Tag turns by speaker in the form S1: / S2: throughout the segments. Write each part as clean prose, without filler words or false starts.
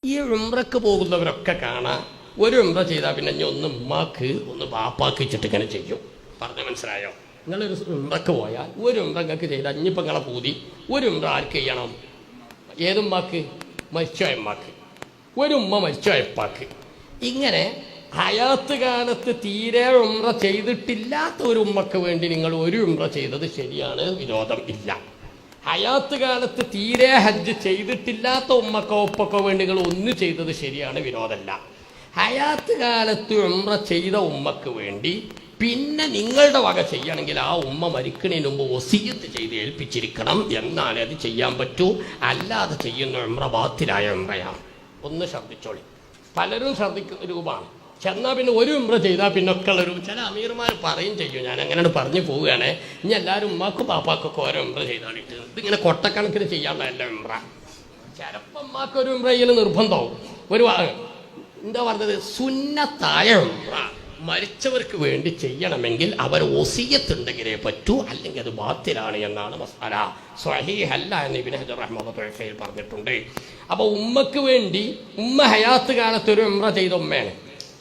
S1: ഈ ഉംറക്ക് പോകുന്നവരൊക്കെ കാണാം. ഒരു ഉംറ ചെയ്താൽ പിന്നെ ഇനി ഒന്ന് ഉമ്മാക്ക് ഒന്ന് ബാപ്പാക്ക് വെച്ചിട്ട് ഇങ്ങനെ ചെയ്യും. പറഞ്ഞ മനസ്സിലായോ? നിങ്ങളൊരു ഉംറക്ക് പോയാൽ ഒരു ഉംറ നിങ്ങൾക്ക് ചെയ്താൽ ഇനിയിപ്പോൾ നിങ്ങളെ പൂതി ഒരു ഉംറ ആർക്ക് ചെയ്യണം? ഏതുമ്മാക്ക്? മരിച്ചോയ ഉമ്മാക്ക്. ഒരു ഉമ്മ മരിച്ചോയ ഉപ്പാക്ക്. ഇങ്ങനെ ഹയാത്ത് കാലത്ത് തീരെ ഉംറ ചെയ്തിട്ടില്ലാത്ത ഒരു ഉമ്മക്ക് വേണ്ടി നിങ്ങൾ ഒരു ഉംറ ചെയ്തത് ശരിയാണ്, വിരോധം ഇല്ല. ഹയാത്ത് കാലത്ത് തീരെ ഹജ്ജ് ചെയ്തിട്ടില്ലാത്ത ഉമ്മക്കോ ഉപ്പക്കോ വേണ്ടി നിങ്ങൾ ഒന്ന് ചെയ്തത് ശരിയാണ്, വിരോധമല്ല. ഹയാത്ത് കാലത്ത് ഉംറ ചെയ്ത ഉമ്മക്ക് വേണ്ടി പിന്നെ നിങ്ങളുടെ വക ചെയ്യണമെങ്കിൽ ആ ഉമ്മ മരിക്കുന്നതിന് മുമ്പ് വസിയത്ത് ചെയ്ത് ഏൽപ്പിച്ചിരിക്കണം, എന്നാലേ അത് ചെയ്യാൻ പറ്റൂ. അല്ലാതെ ചെയ്യുന്ന ഉംറ ബാത്തിലായ ഉംറയാണ്. ഒന്ന് ശ്രദ്ധിച്ചോളി. പലരും ശ്രദ്ധിക്കുന്ന രൂപമാണ്. ചെന്നാൽ പിന്നെ ഒരു ഉംറ ചെയ്താൽ പിന്നെ ഒക്കെ ഉള്ളൊരു ചില അമീർമാർ പറയും ചെയ്യും. ഞാൻ അങ്ങനെ പറഞ്ഞു പോവുകയാണ്. ഇനി എല്ലാവരും ഉമ്മാക്കും പാപ്പാക്കൊക്കെ ഓരോ ഉംറ ചെയ്താണിട്ട് ഇതിങ്ങനെ കൊട്ടക്കണക്കിന് ചെയ്യാനുള്ള ഉംറ. ചിലപ്പോൾ ഉമ്മാക്കൊരു ഉംറ ചെയ്യൽ നിർബന്ധമാവും. ഒരു എന്താ പറഞ്ഞത്, സുന്നത്തായ ഉംറ മരിച്ചവർക്ക് വേണ്ടി ചെയ്യണമെങ്കിൽ അവർ വസിയത്തുണ്ടെങ്കിലേ പറ്റൂ, അല്ലെങ്കിൽ അത് ബാത്തിലാണ് എന്നാണ് മസാല. സ്വഹീഹല്ല എന്ന് ഇബ്നു ഹജർ റഹ്മത്തുള്ളാഹി പറഞ്ഞിട്ടുണ്ട്. അപ്പോൾ ഉമ്മക്ക് വേണ്ടി ഉമ്മ ഹയാത്ത് കാലത്ത് ഒരു ഉംറ ചെയ്ത ഉമ്മയാണ്.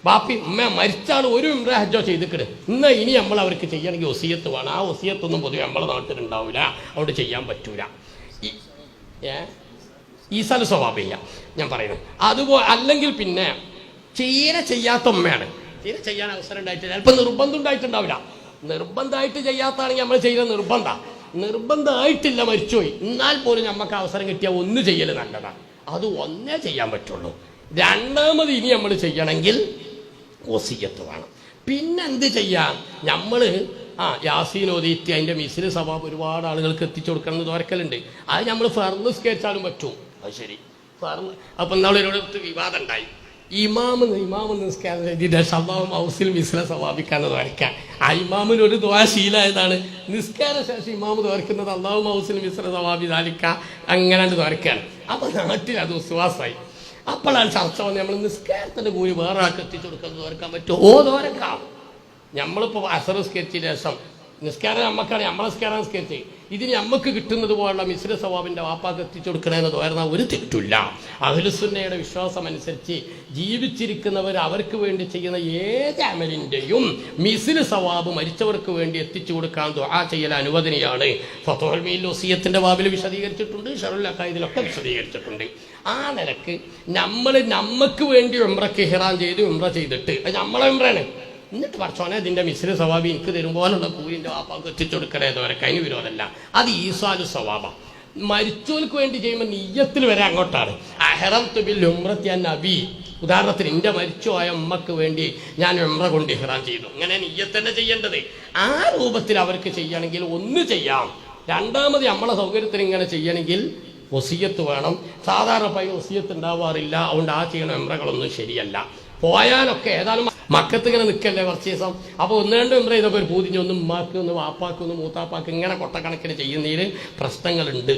S1: ബാപ്പി ഉമ്മ മരിച്ചാൽ ഒരു ഉംറ ഹജ്ജോ ചെയ്തിട്ട് ഇന്ന് ഇനി നമ്മൾ അവർക്ക് ചെയ്യണമെങ്കിൽ വസിയത്ത് വേണം. ആ വസിയത്തൊന്നും പൊതുവെ നമ്മളെ നാട്ടിലുണ്ടാവില്ല, അവിടെ ചെയ്യാൻ പറ്റൂല. ഈസാൽ സ്വഭാവില്ല ഞാൻ പറയുന്നത്. അതുപോലെ അല്ലെങ്കിൽ പിന്നെ തീരെ ചെയ്യാത്ത ഉമ്മയാണ്. തീരെ ചെയ്യാൻ അവസരം ഉണ്ടായിട്ടില്ല, ചിലപ്പോൾ നിർബന്ധം ഉണ്ടായിട്ടുണ്ടാവില്ല. നിർബന്ധമായിട്ട് ചെയ്യാത്തതാണെങ്കിൽ നമ്മൾ ചെയ്യുന്ന നിർബന്ധമായിട്ടില്ല, മരിച്ചുപോയി, എന്നാൽ പോലും നമുക്ക് അവസരം കിട്ടിയാൽ ഒന്ന് ചെയ്യൽ നല്ലതാണ്. അത് ഒന്നേ ചെയ്യാൻ പറ്റുള്ളൂ. രണ്ടാമത് ഇനി നമ്മൾ ചെയ്യണമെങ്കിൽ വസിയത്ത് വേണം. പിന്നെന്ത് ചെയ്യാം? നമ്മൾ യാസീൻ ഓതിയിട്ട് അതിൻ്റെ മിസ്ല് സവാബ് ഒരുപാട് ആളുകൾക്ക് എത്തിച്ചു കൊടുക്കണം എന്ന് തോരക്കലുണ്ട്. അത് നമ്മൾ ഫർള് സ്കെച്ചാലും പറ്റും. അത് ശരി, ഫർള്. അപ്പം നമ്മളൊരു വിവാദം ഉണ്ടായി. ഇമാമ് നിസ്കാരം ചെയ്തിട്ട് സവാബ് ഹൗസിൽ മിസ്ല സവാബിക്കാന്ന് തോരക്കാം. ആ ഇമാമിന് ഒരു ദ്വാ ശീലമായതാണ്. നിസ്കാര ശേഷം ഇമാമ് തോരക്കുന്നത് അള്ളാഹു ഹൗസിൽ മിസ്ല സവാബി താലിക്ക അങ്ങനെയാണ് തോരക്കാണ്. അപ്പം നാട്ടിൽ അത് വിശ്വാസമായി. അപ്പോഴാണ് ചർച്ച വന്ന് നമ്മൾ നിസ്കാരത്തിൻ്റെ കൂലി വേറെ ആൾക്ക് എത്തിച്ചു കൊടുക്കുന്നത് തോരക്കാൻ പറ്റുമോ? തോരക്കാം. നമ്മളിപ്പോൾ അസർ സ്കെച്ചിന് ശേഷം നിസ്കാരം നമ്മക്കാണ്, നമ്മളെ നിസ്കാരം സ്കെച്ച് ഇതിന് നമുക്ക് കിട്ടുന്നത് പോലുള്ള മിസ്ര സവാബിൻ്റെ വാപ്പാക്ക് എത്തിച്ചു കൊടുക്കണമെന്ന് തോരുന്ന ഒരു തെറ്റില്ല. അഹ്ലുസുന്നയുടെ വിശ്വാസം അനുസരിച്ച് ജീവിച്ചിരിക്കുന്നവർ അവർക്ക് വേണ്ടി ചെയ്യുന്ന ഏത് അമലിൻ്റെയും മിസ്ര സവാബ് മരിച്ചവർക്ക് വേണ്ടി എത്തിച്ചു കൊടുക്കാൻ ദുആ ചെയ്യൽ അനുവദനീയാണ്. ഫത്ഹുൽ മീൽ വസിയത്തിൻ്റെ ബാബിൽ വിശദീകരിച്ചിട്ടുണ്ട്, ശറഉൽ അഖായിദിലൊക്കെ വിശദീകരിച്ചിട്ടുണ്ട്. ആ നിലക്ക് നമുക്ക് വേണ്ടി ഉംറക്ക് ഇഹ്റാം ചെയ്ത് ഉംറ ചെയ്തിട്ട് അത് നമ്മളെ ഉംറയാണ്. എന്നിട്ട് പറച്ചോനെ ഇതിൻ്റെ മിസ്ര സവാബി എനിക്ക് തരുമ്പോലുള്ള കൂലിൻ്റെ വാപ്പാക്ക് എത്തിച്ചു കൊടുക്കണേ തോരക്ക്, അതിന് വിരോധമല്ല. അത് ഈസാലു സവാബ. മരിച്ചോർക്ക് വേണ്ടി ചെയ്യുമ്പോൾ നിയ്യത്തിൽ വരെ അങ്ങോട്ടാണ്. അഹ്റംതു ബിൽ ഉംറത്തി അൻ നബി. ഉദാഹരണത്തിന് എൻ്റെ മരിച്ചുപോയ ഉമ്മക്ക് വേണ്ടി ഞാൻ ഉംറ കൊണ്ട് ഇഹ്റാം ചെയ്തു, ഇങ്ങനെ നിയ്യത്ത് തന്നെ ചെയ്യേണ്ടത്. ആ രൂപത്തിൽ അവർക്ക് ചെയ്യണമെങ്കിൽ ഒന്ന് ചെയ്യാം. രണ്ടാമത് നമ്മളെ സൗകര്യത്തിന് ഇങ്ങനെ ചെയ്യണമെങ്കിൽ വസിയത്ത് വേണം. സാധാരണ വസിയത്ത് ഉണ്ടാവാറില്ല, അതുകൊണ്ട് ആ ചെയ്യുന്ന ഉംറകളൊന്നും ശരിയല്ല. പോയാലൊക്കെ ഏതായാലും മക്കത്ത് ഇങ്ങനെ നിൽക്കല്ലേ കുറച്ച് ദിവസം. അപ്പോൾ ഒന്ന് രണ്ട് ഉംറ ഇതൊക്കെ ഒരു പൂതിഞ്ഞ് ഒന്ന് ഉമ്മാക്ക് ഒന്ന് വാപ്പാക്ക് ഒന്ന് മൂത്താപ്പാക്ക് ഇങ്ങനെ കൊട്ടക്കണക്കിന് ചെയ്യുന്നതിൽ പ്രശ്നങ്ങളുണ്ട്.